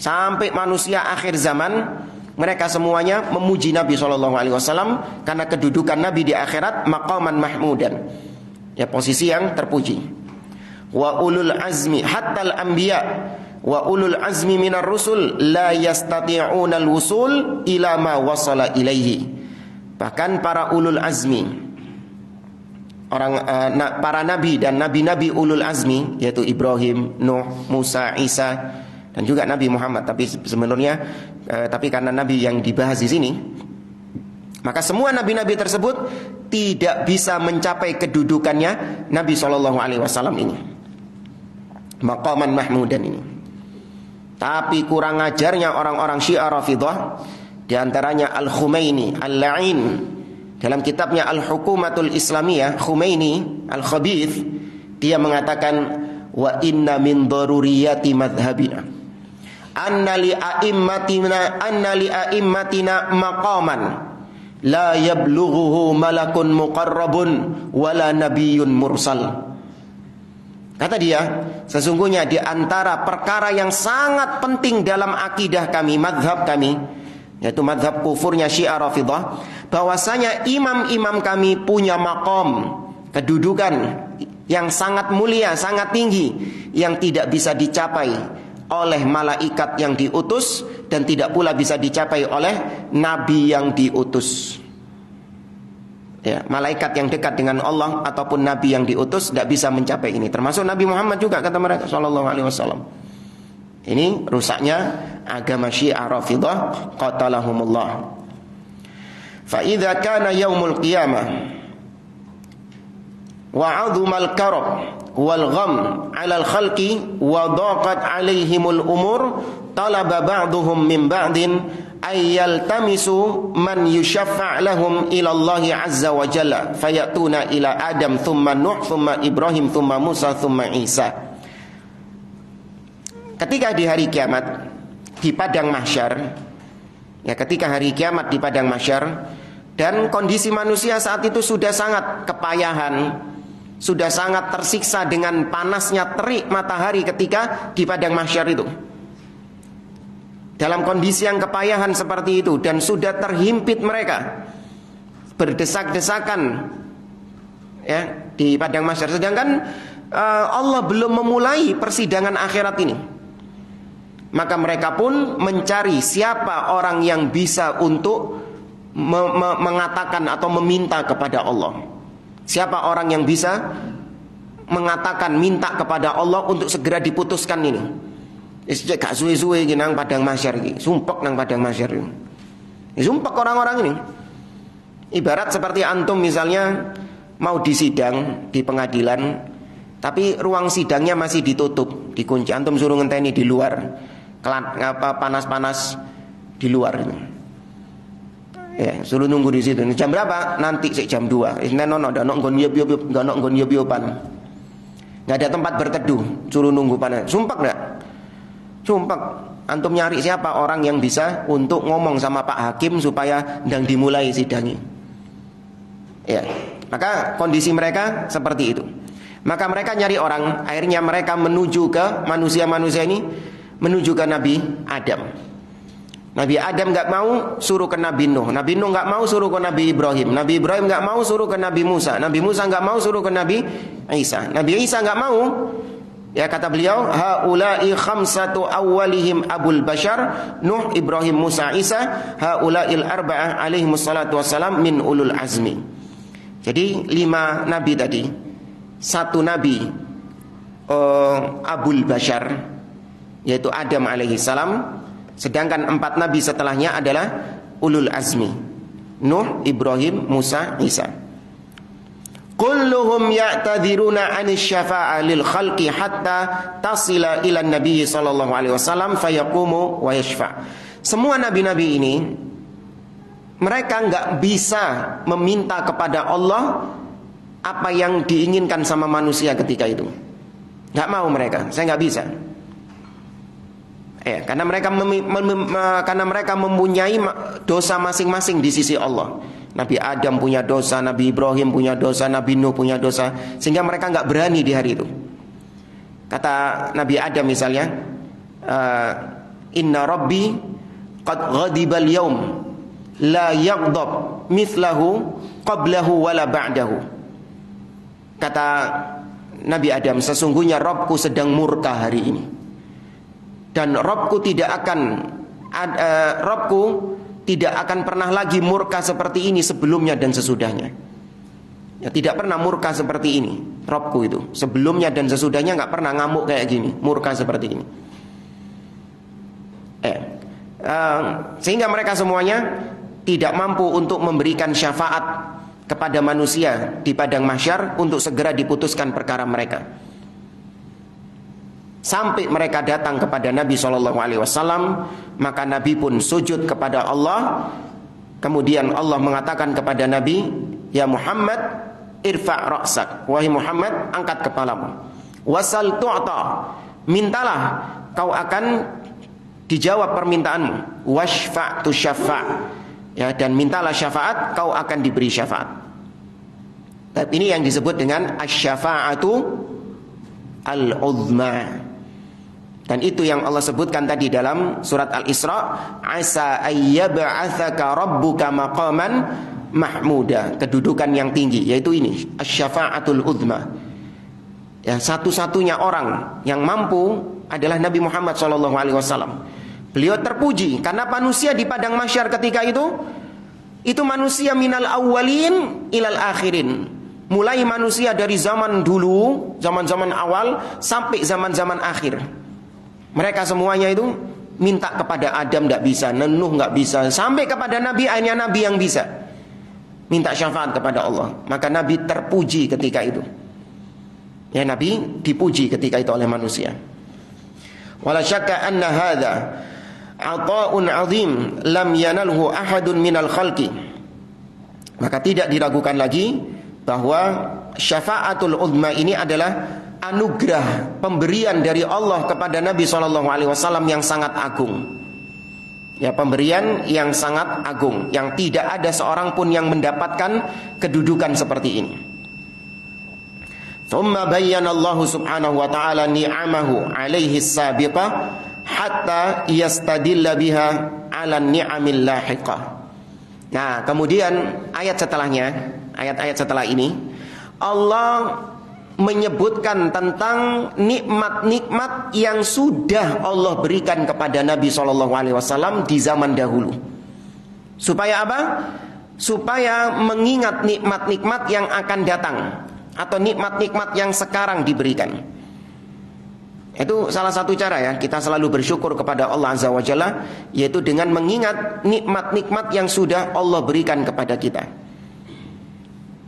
sampai manusia akhir zaman, mereka semuanya memuji Nabi SAW karena kedudukan Nabi di akhirat maqaman mahmudan, ya posisi yang terpuji. Wa ulul azmi hatta al-anbiya wa ulul azmi minar rusul la yastati'una al-wusul ila ma wasala ilaihi. Bahkan para ulul azmi, para nabi dan nabi-nabi ulul azmi, yaitu Ibrahim, Nuh, Musa, Isa, dan juga Nabi Muhammad. Tapi sebenarnya tapi karena nabi yang dibahas di sini, maka semua nabi-nabi tersebut tidak bisa mencapai kedudukannya Nabi SAW ini, maqaman mahmudan ini. Tapi kurang ajarnya orang-orang Syiah Rafidhah, di antaranya Al-Khumaini Al-La'in, dalam kitabnya Al-Hukumatul Islamiyah, Khumaini Al-Khabith, dia mengatakan, wa inna min daruriyati madhabina anna li a'immatina maqaman la yablughuhu malakun muqarrabun wala nabiyyun mursal. Kata dia, sesungguhnya di antara perkara yang sangat penting dalam akidah kami, madhab kami, yaitu madhab kufurnya Syiah Rafidhah, bahwasanya imam-imam kami punya maqam, kedudukan yang sangat mulia, sangat tinggi, yang tidak bisa dicapai oleh malaikat yang diutus, dan tidak pula bisa dicapai oleh nabi yang diutus. Ya, malaikat yang dekat dengan Allah ataupun nabi yang diutus tidak bisa mencapai ini. Termasuk Nabi Muhammad juga, kata mereka sallallahu alaihi wasallam. Ini rusaknya agama Syiah Rafidhah, qatalahumullah. Fa idza kana yaumul qiyamah wa 'azumal karab wal gham 'alal khalqi wa daqat 'alaihimul umur talaba ba'dhum min ba'din ayyaltamisu man yushaffa' lahum ila Allah azza wa jalla fayatuna ila Adam thumma Nuh thumma Ibrahim thumma Musa thumma Isa. Ketika di hari kiamat di padang mahsyar, ya ketika hari kiamat di padang mahsyar, dan kondisi manusia saat itu sudah sangat kepayahan, sudah sangat tersiksa dengan panasnya terik matahari ketika di padang mahsyar itu. dalam kondisi yang kepayahan seperti itu dan sudah terhimpit mereka, berdesak-desakan ya di padang mahsyar, sedangkan Allah belum memulai persidangan akhirat ini. Maka mereka pun mencari siapa orang yang bisa untuk mengatakan atau meminta kepada Allah. Siapa orang yang bisa mengatakan, minta kepada Allah untuk segera diputuskan ini. Gak suwe-suwe nang padang mahsyar iki, sumpek nang padang mahsyar ini. Sumpek orang-orang ini. Ibarat seperti antum misalnya mau disidang di pengadilan, tapi ruang sidangnya masih ditutup, dikunci. Antum suruh ngenteni di luar, panas-panas di luar. Ya, suruh nunggu di situ. Jam berapa? Nanti jam 2. Nenono ndak nggon yop-yopan. Enggak ada tempat berteduh, suruh nunggu panas. Sumpek enggak? Sumpek. Antum nyari siapa orang yang bisa untuk ngomong sama Pak Hakim supaya ndang dimulai sidangnya. Ya. Maka kondisi mereka seperti itu. Maka mereka nyari orang, akhirnya mereka menuju ke manusia-manusia ini, menuju ke Nabi Adam. Nabi Adam nggak mau, suruh ke Nabi Nuh. Nabi Nuh nggak mau, suruh ke Nabi Ibrahim. Nabi Ibrahim nggak mau, suruh ke Nabi Musa. Nabi Musa nggak mau, suruh ke Nabi Isa. Nabi Isa nggak mau. Ya kata beliau, haula'i khamsatu awwalihim abul bashar, Nuh, Ibrahim, Musa, Isa, haula'il arba'ah alaihimus salatu wassalam min ulul azmi. Jadi 5 nabi tadi, 1 nabi abul bashar, yaitu Adam alaihi salam. Sedangkan 4 nabi setelahnya adalah ulul azmi, Nuh, Ibrahim, Musa, Isa. Kulluhum ya'tadhiruna 'anis syafa'ah lil khalqi hatta tasila ila nabi sallallahu alaihi wasallam fayaqumu wa yashfa'. Semua nabi-nabi ini mereka enggak bisa meminta kepada Allah apa yang diinginkan sama manusia ketika itu. Enggak mau mereka, saya enggak bisa. Ya, karena mereka mempunyai dosa masing-masing di sisi Allah. Nabi Adam punya dosa, Nabi Ibrahim punya dosa, Nabi Nuh punya dosa, sehingga mereka nggak berani di hari itu. Kata Nabi Adam misalnya, Inna Rabbi qad ghadibal yaum la yaghdab mithlahu qablahu wala ba'dahu. Kata Nabi Adam, sesungguhnya Rabbku sedang murka hari ini. Dan Rabbku tidak akan pernah lagi murka seperti ini sebelumnya dan sesudahnya. Ya, tidak pernah murka seperti ini Rabbku itu. Sebelumnya dan sesudahnya nggak pernah ngamuk kayak gini, murka seperti ini. Sehingga mereka semuanya tidak mampu untuk memberikan syafaat kepada manusia di padang mahsyar untuk segera diputuskan perkara mereka. Sampai mereka datang kepada Nabi SAW, maka Nabi pun sujud kepada Allah. Kemudian Allah mengatakan kepada Nabi, ya Muhammad, irfa' ra'sak. Wahai Muhammad, angkat kepalamu. Wasal tu'ta, mintalah, kau akan dijawab permintaanmu. Washfa' tu syafa', ya, dan mintalah syafaat, kau akan diberi syafaat. Tapi ini yang disebut dengan asy-syafa'atu al-uzma. Dan itu yang Allah sebutkan tadi dalam surat Al-Isra, asa ayyab'atsaka rabbuka maqaman mahmuda, kedudukan yang tinggi, yaitu ini asy-syafa'atul uzma. Ya, satu-satunya orang yang mampu adalah Nabi Muhammad SAW. Beliau terpuji karena manusia di padang mahsyar ketika itu manusia minal awwalin ilal akhirin. Mulai manusia dari zaman dulu, zaman-zaman awal sampai zaman-zaman akhir. Mereka semuanya itu minta kepada Adam tidak bisa, Nuh nggak bisa, sampai kepada Nabi, hanya Nabi yang bisa minta syafaat kepada Allah. Maka Nabi terpuji ketika itu. Ya, Nabi dipuji ketika itu oleh manusia. Wala syakka anna hadza ata'un 'azim lam yanalhu ahadun minal khalqi. Maka tidak diragukan lagi bahwa syafaatul uzma ini adalah anugerah, pemberian dari Allah kepada Nabi SAW yang sangat agung. Ya, pemberian yang sangat agung, yang tidak ada seorang pun yang mendapatkan kedudukan seperti ini. Thumma bayyana Allah subhanahu wa ta'ala ni'amahu alaihi sabiqah hatta yastadilla biha 'ala ni'amil lahiqah. Nah, kemudian ayat-ayat setelah ini Allah menyebutkan tentang nikmat-nikmat yang sudah Allah berikan kepada Nabi SAW di zaman dahulu. Supaya apa? Supaya mengingat nikmat-nikmat yang akan datang atau nikmat-nikmat yang sekarang diberikan. Itu salah satu cara ya kita selalu bersyukur kepada Allah Azza wa Jalla, yaitu dengan mengingat nikmat-nikmat yang sudah Allah berikan kepada kita.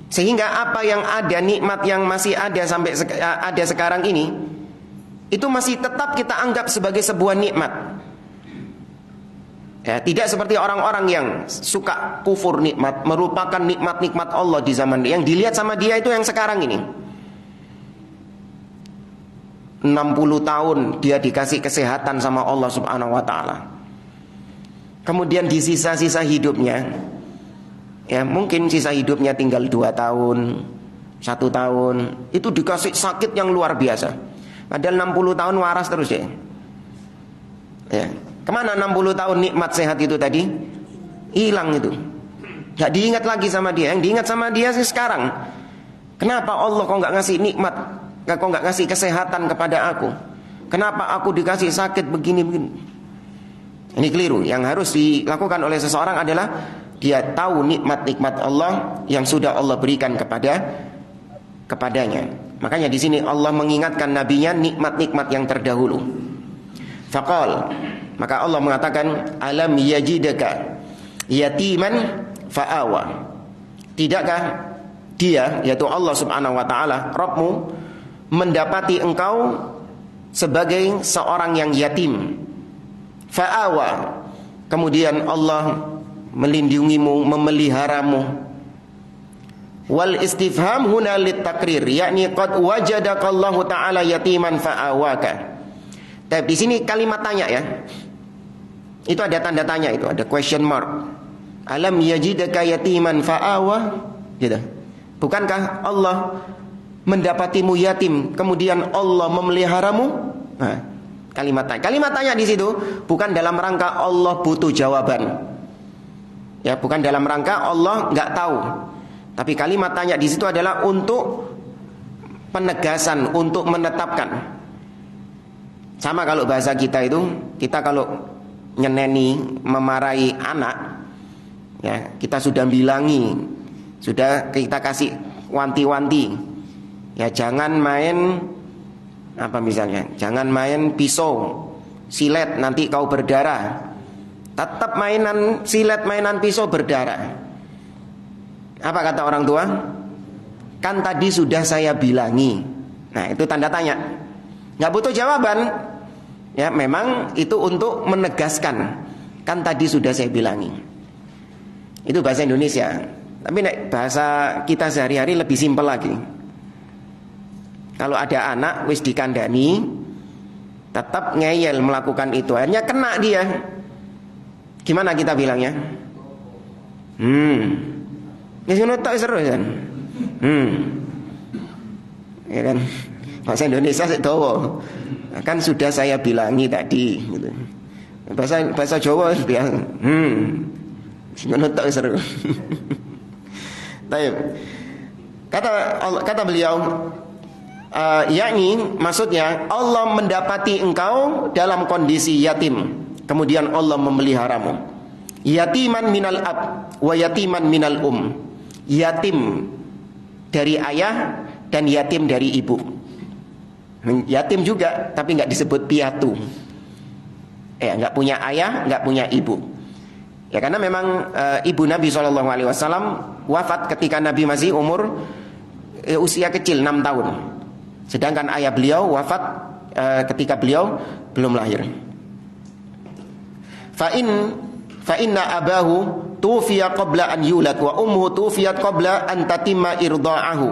Sehingga apa yang ada, nikmat yang masih ada sampai ada sekarang ini, itu masih tetap kita anggap sebagai sebuah nikmat. Ya, tidak seperti orang-orang yang suka kufur nikmat, merupakan nikmat-nikmat Allah di zaman dia. Yang dilihat sama dia itu yang sekarang ini. 60 tahun dia dikasih kesehatan sama Allah Subhanahu wa taala. Kemudian di sisa-sisa hidupnya, ya mungkin sisa hidupnya tinggal 2 tahun, 1 tahun, itu dikasih sakit yang luar biasa. Padahal 60 tahun waras terus ya. Ya. Kemana 60 tahun nikmat sehat itu tadi? Hilang itu. Gak diingat lagi sama dia. Yang diingat sama dia sih sekarang. Kenapa Allah kok gak ngasih nikmat, kok gak ngasih kesehatan kepada aku? Kenapa aku dikasih sakit begini-begini? Ini keliru. Yang harus dilakukan oleh seseorang adalah dia tahu nikmat-nikmat Allah yang sudah Allah berikan kepadanya. Makanya di sini Allah mengingatkan nabinya nikmat-nikmat yang terdahulu. Faqal, maka Allah mengatakan, alam yajidaka yatiman fa'awa. Tidakkah dia, yaitu Allah Subhanahu wa taala, Rabbmu, mendapati engkau sebagai seorang yang yatim, fa'awa, kemudian Allah melindungimu, memeliharamu. Wal istifham huna litakrir, yakni qad wajadaka Allah taala yatiman fa'awaka. Tapi di sini kalimat tanya ya. Itu ada tanda tanya, itu ada question mark. Alam yajidaka yatiman fa'awa, gitu. Bukankah Allah mendapatimu yatim kemudian Allah memeliharamu? Nah, kalimat tanya di situ bukan dalam rangka Allah butuh jawaban. Ya, bukan dalam rangka Allah nggak tahu. Tapi kalimat tanya di situ adalah untuk penegasan, untuk menetapkan. Sama kalau bahasa kita itu, kita kalau nyeneni, memarahi anak, ya kita sudah bilangi, sudah kita kasih wanti-wanti, ya jangan main apa misalnya, jangan main pisau, silet nanti kau berdarah. Tetap mainan silet, mainan pisau berdarah. Apa kata orang tua? Kan tadi sudah saya bilangi. Nah itu tanda tanya. Nggak butuh jawaban. Ya memang itu untuk menegaskan. Kan tadi sudah saya bilangi. Itu bahasa Indonesia. Tapi bahasa kita sehari-hari lebih simpel lagi. Kalau ada anak wis dikandani, tetap ngeyel melakukan itu, akhirnya kena dia. Gimana kita bilangnya? Wis ngono tok seru kan. Ya kan? Bahasa Indonesia sik dawa. Kan sudah saya bilangi tadi gitu. Bahasa Jawa biasa. Ngono tok seru. Baik. Kata beliau, yakni maksudnya Allah mendapati engkau dalam kondisi yatim, kemudian Allah memeliharamu. Yatiman minal ab wa yatiman minal Yatim dari ayah dan yatim dari ibu. Yatim juga tapi nggak disebut piatu. Nggak punya ayah, nggak punya ibu. Ya karena memang ibu Nabi SAW wafat ketika Nabi masih umur usia kecil 6 tahun. Sedangkan ayah beliau wafat ketika beliau belum lahir. Fa inna abahu tufiya qabla an yulad wa ummuhu tufiyat qabla an tatimma irda'ahu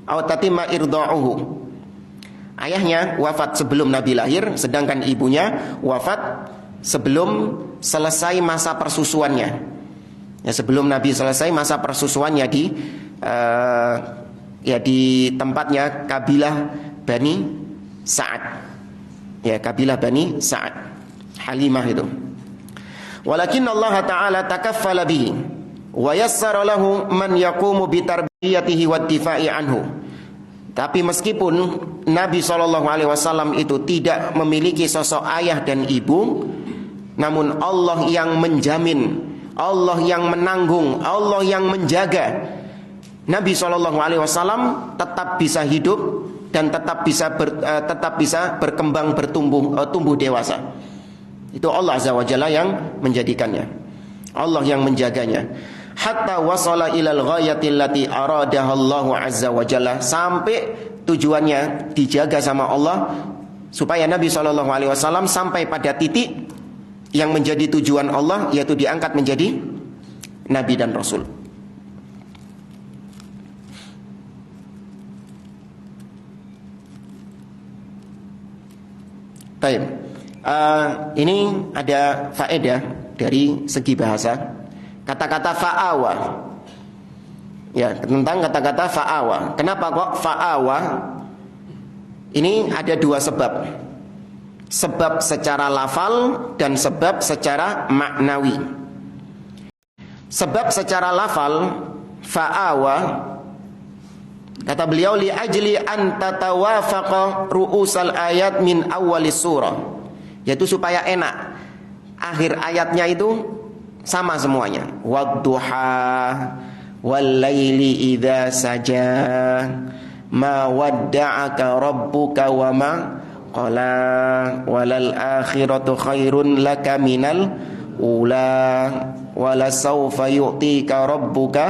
atau tatimma irda'uhu. Ayahnya wafat sebelum Nabi lahir, sedangkan ibunya wafat sebelum selesai masa persusuannya. Ya, sebelum Nabi selesai masa persusuannya di tempatnya kabilah Bani Sa'ad. Ya, kabilah Bani Sa'ad. Halimah itu. Walakin Allah Ta'ala takaffala bihi wa yassara lahu man yaqumu bi tarbiyatihi wa difa'i anhu. Tapi meskipun Nabi SAW itu tidak memiliki sosok ayah dan ibu, namun Allah yang menjamin, Allah yang menanggung, Allah yang menjaga. Nabi SAW tetap bisa hidup dan tetap bisa berkembang, tumbuh dewasa. Itu Allah Azza wa Jalla yang menjadikannya, Allah yang menjaganya. Hatta wasala ilal ghayati allati aradaha Allahu Azza wa Jalla, sampai tujuannya dijaga sama Allah, supaya Nabi SAW sampai pada titik yang menjadi tujuan Allah, yaitu diangkat menjadi Nabi dan Rasul. Baik, ini ada faedah dari segi bahasa. Kata-kata fa'awa, ya, tentang kata-kata fa'awa. Kenapa kok fa'awa? Ini ada dua sebab. Sebab secara lafal dan sebab secara maknawi. Sebab secara lafal, fa'awa, kata beliau, li ajli an tatawafaqa ru'usal ayat min awalis surah, yaitu supaya enak, akhir ayatnya itu sama semuanya. Wadduha wal laili idza saja ma wadda'aka rabbuka wa ma qala walal akhiratu khairun laka minal ula wala sawfa yu'tika rabbuka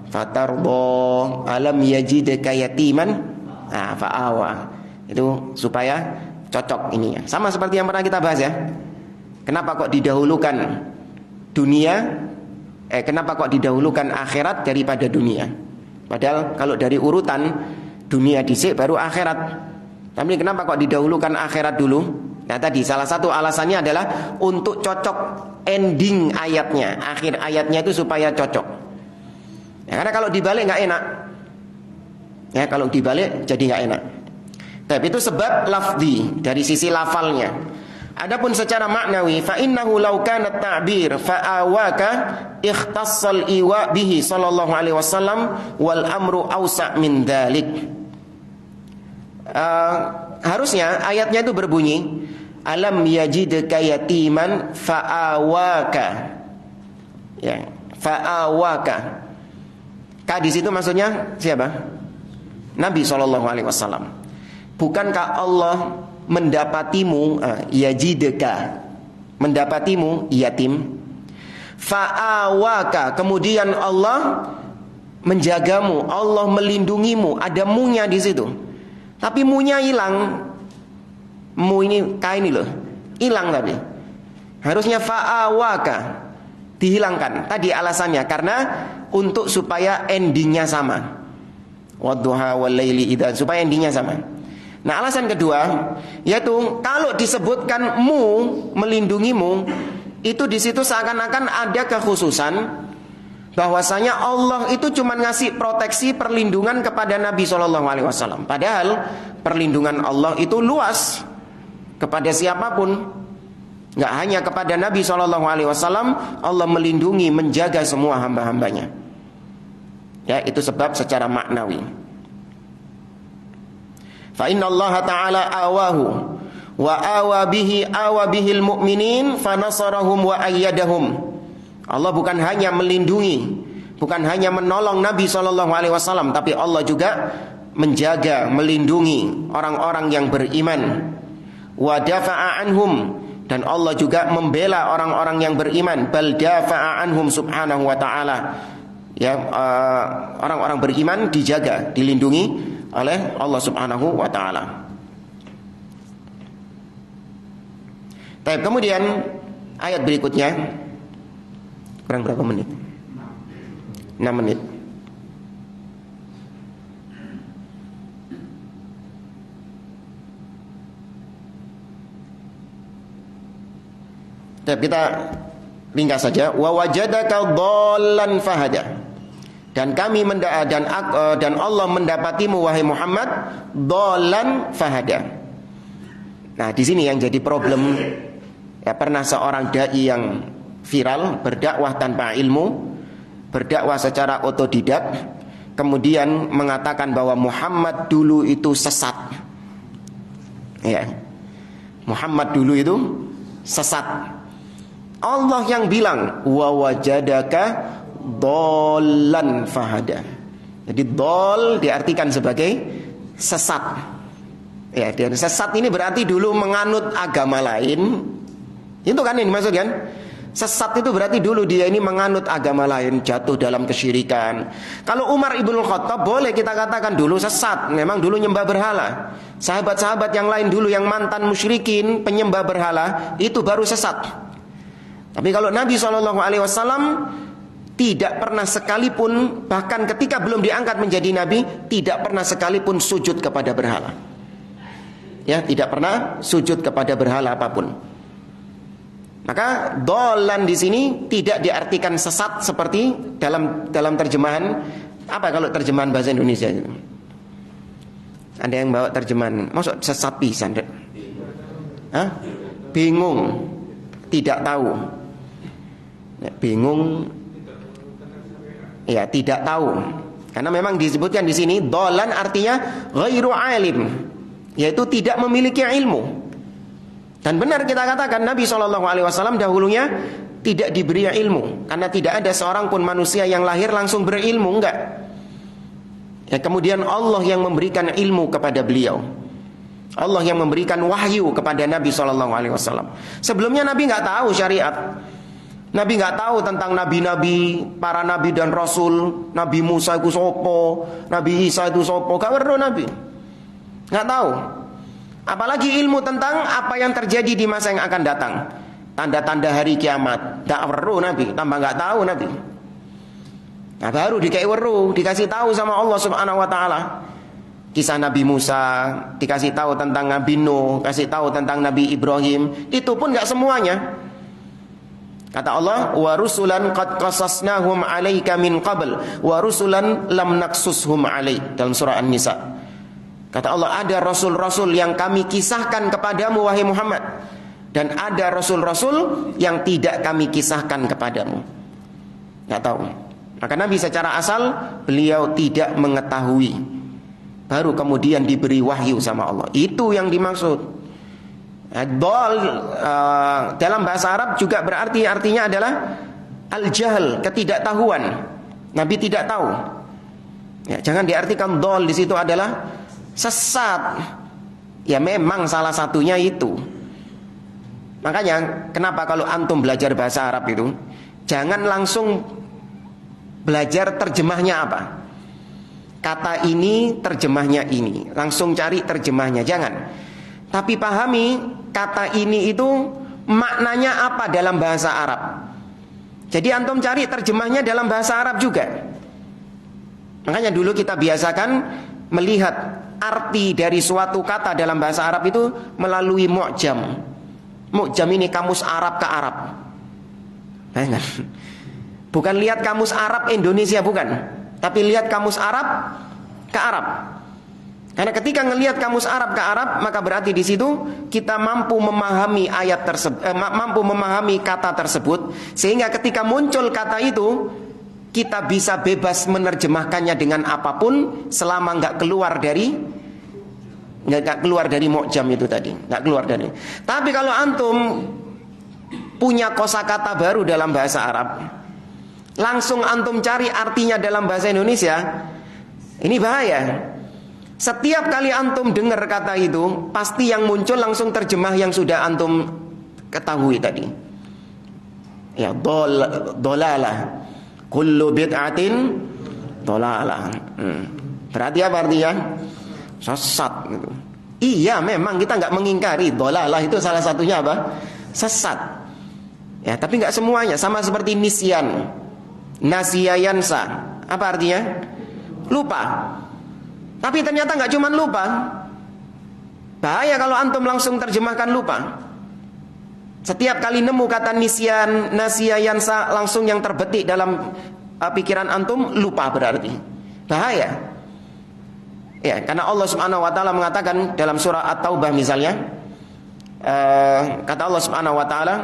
fatardo alam yajidka yatiman fa'awa. Itu supaya cocok ini ya. Sama seperti yang pernah kita bahas ya. Kenapa kok didahulukan dunia, kenapa kok didahulukan akhirat daripada dunia? Padahal kalau dari urutan dunia dhisik baru akhirat. Tapi kenapa kok didahulukan akhirat dulu? Nah tadi salah satu alasannya adalah untuk cocok ending ayatnya, akhir ayatnya itu supaya cocok. Ya, karena kalau dibalik nggak enak. Ya, kalau dibalik jadi nggak enak. Tapi itu sebab lafzi, dari sisi lafalnya. Adapun secara maknawi, fa innahu law kana ta'bir fa'awaka ikhtassal iwa bihi sallallahu alaihi wasallam wal amru awsa' min dzalik. Harusnya ayatnya itu berbunyi alam yajidka yatiman fa'awaka. Ya, fa'awaka. Ka di situ maksudnya siapa? Nabi sallallahu alaihi wasallam. Bukankah Allah mendapatimu, yajidka, mendapatimu yatim, fa'awaka, kemudian Allah menjagamu, Allah melindungimu, ada munya di situ. Tapi munya hilang. Mu ini kain ini loh, hilang tadi. Harusnya fa'awaka, dihilangkan. Tadi alasannya karena untuk supaya endingnya sama. Wadduha wal laili idza, supaya endingnya sama. Nah alasan kedua, yaitu kalau disebutkan mu, melindungimu, itu di situ seakan-akan ada kekhususan bahwasanya Allah itu cuma ngasih proteksi, perlindungan kepada Nabi SAW. Padahal perlindungan Allah itu luas kepada siapapun, nggak hanya kepada Nabi SAW. Allah melindungi, menjaga semua hamba-hambanya. Ya, itu sebab secara maknawi. Fa inna Allah Ta'ala awahu wa awa bihil mu'minin fanasarahum wa ayyadahum. Allah bukan hanya melindungi, bukan hanya menolong Nabi SAW, tapi Allah juga menjaga, melindungi orang-orang yang beriman. Wa dafa'a anhum, dan Allah juga membela orang-orang yang beriman. Bal dafa'a anhum subhanahu wa ta'ala. Ya, orang-orang beriman dijaga, dilindungi oleh Allah subhanahu wa ta'ala. Baik, kemudian ayat berikutnya, kurang berapa menit? 6 menit. Baik, kita ringkas saja. Wa wajadaka dhallan fahada. Dan kami dan Allah mendapatimu wahai Muhammad dhallan fahada. Nah, di sini yang jadi problem Ya, pernah seorang dai yang viral berdakwah tanpa ilmu, berdakwah secara otodidak, kemudian mengatakan bahwa Muhammad dulu itu sesat. Ya, Muhammad dulu itu sesat. Allah yang bilang wa wajadaka dhallan fahada. Jadi dhal diartikan sebagai sesat. Ya, dan sesat ini berarti dulu menganut agama lain. Itu kan yang dimaksud kan? Sesat itu berarti dulu dia ini menganut agama lain, jatuh dalam kesyirikan. Kalau Umar ibnul Khattab boleh kita katakan dulu sesat, memang dulu nyembah berhala. Sahabat-sahabat yang lain dulu yang mantan musyrikin, penyembah berhala, itu baru sesat. Tapi kalau Nabi SAW tidak pernah sekalipun, bahkan ketika belum diangkat menjadi Nabi, tidak pernah sekalipun sujud kepada berhala. Ya, tidak pernah sujud kepada berhala apapun. Maka dolan di sini tidak diartikan sesat seperti dalam terjemahan. Apa kalau terjemahan bahasa Indonesia itu? Ada yang bawa terjemahan, maksud sesat pisan? Hah? Bingung, tidak tahu. Ya, bingung. Ya, tidak tahu. Karena memang disebutkan di sini dolan artinya ghairu alim, yaitu tidak memiliki ilmu. Dan benar kita katakan Nabi SAW dahulunya tidak diberi ilmu, karena tidak ada seorang pun manusia yang lahir langsung berilmu, enggak. Ya, kemudian Allah yang memberikan ilmu kepada beliau. Allah yang memberikan wahyu kepada Nabi SAW. Sebelumnya Nabi nggak tahu syariat. Nabi nggak tahu tentang nabi-nabi, para nabi dan rasul. Nabi Musa itu sopo, Nabi Isa itu sopo, gak perlu Nabi. Nggak tahu. Apalagi ilmu tentang apa yang terjadi di masa yang akan datang, tanda-tanda hari kiamat. Tak perlu Nabi, tambah nggak tahu Nabi. Nah, baru dikasih tahu sama Allah Subhanahu Wa Taala. Kisah Nabi Musa, dikasih tahu tentang Nabi Nuh, kasih tahu tentang Nabi Ibrahim. Itu pun nggak semuanya. Kata Allah, wa rusulan qad qasasnahum 'alaika min qabl wa rusulan lam naqsushum 'alaik, dalam surah An-Nisa. Kata Allah, ada rasul-rasul yang kami kisahkan kepadamu wahai Muhammad, dan ada rasul-rasul yang tidak kami kisahkan kepadamu. Nggak tahu. Maka Nabi secara asal beliau tidak mengetahui, baru kemudian diberi wahyu sama Allah. Itu yang dimaksud. Dalam bahasa Arab juga berarti artinya adalah al-jahl, ketidaktahuan. Nabi tidak tahu. Ya, jangan diartikan dol di situ adalah sesat. Ya memang salah satunya itu. Makanya kenapa kalau antum belajar bahasa Arab itu jangan langsung belajar terjemahnya apa. Kata ini terjemahnya ini, langsung cari terjemahnya, jangan. Tapi pahami kata ini itu maknanya apa dalam bahasa Arab. Jadi antum cari terjemahnya dalam bahasa Arab juga. Makanya dulu kita biasakan melihat arti dari suatu kata dalam bahasa Arab itu melalui mu'jam. Mu'jam ini kamus Arab ke Arab. Bukan lihat kamus Arab Indonesia, bukan. Tapi lihat kamus Arab ke Arab. Karena ketika ngelihat kamus Arab ke Arab, maka berarti di situ kita mampu memahami ayat tersebut, mampu memahami kata tersebut, sehingga ketika muncul kata itu kita bisa bebas menerjemahkannya dengan apapun selama nggak keluar dari mu'jam itu tadi, nggak keluar dari. Tapi kalau antum punya kosakata baru dalam bahasa Arab, langsung antum cari artinya dalam bahasa Indonesia, ini bahaya. Setiap kali antum dengar kata itu, pasti yang muncul langsung terjemah yang sudah antum ketahui tadi. Ya, dolalah. Kullu bid'atin dolalah. Berarti apa artinya? Sesat gitu. Iya, memang kita nggak mengingkari dolalah itu salah satunya apa? Sesat. Ya, tapi nggak semuanya. Sama seperti nisyan, nasiyayansa. Apa artinya? Lupa. Tapi ternyata nggak cuma lupa. Bahaya kalau antum langsung terjemahkan lupa. Setiap kali nemu kata nisyan, nasiyayansa, langsung yang terbetik dalam pikiran antum lupa berarti. Bahaya. Ya, karena Allah Subhanahu wa taala mengatakan dalam surah At-Taubah misalnya, Kata Allah Subhanahu wa taala,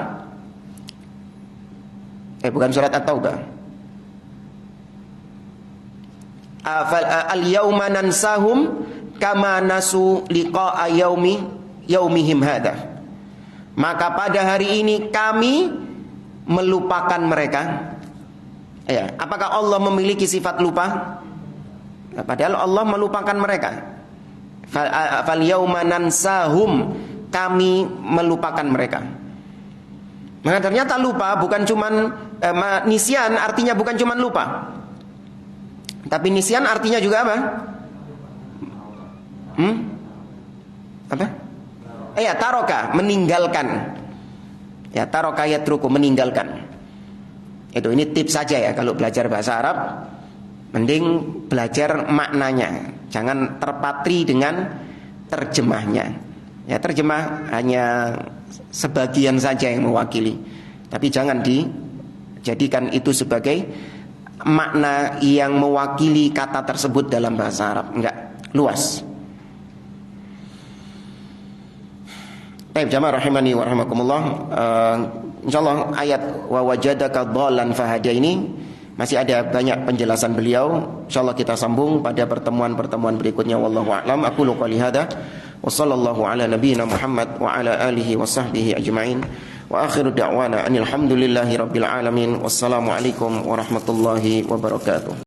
bukan surat At-Taubah. Al-yauma nansahum kama nasu liqa'a yaumihim hadza. Maka pada hari ini kami melupakan mereka. Ya, apakah Allah memiliki sifat lupa? Padahal Allah melupakan mereka. Fal yauma nansahum, kami melupakan mereka. Maka ternyata lupa bukan cuman nisyan, artinya bukan cuman lupa. Tapi nisyan artinya juga apa? Apa? Taroka, meninggalkan. Ya, taroka yatruku, meninggalkan. Ini tips saja ya, kalau belajar bahasa Arab mending belajar maknanya, jangan terpatri dengan terjemahnya. Ya, terjemah hanya sebagian saja yang mewakili, tapi jangan dijadikan itu sebagai makna yang mewakili kata tersebut dalam bahasa Arab. Enggak, luas. Baik, jamaah rahimani wa rahimakumullah. Insyaallah ayat wa wajadaka dhallan fahada ini masih ada banyak penjelasan beliau. Insyaallah kita sambung pada pertemuan-pertemuan berikutnya. Wallahu a'lam. Aqulu qouli hadza wa sallallahu ala nabiyyina Muhammad wa ala alihi wa sahbihi ajma'in. Wa akhiru da'wana anil hamdulillahi rabbil alamin. Wassalamu alaikum warahmatullahi wabarakatuh.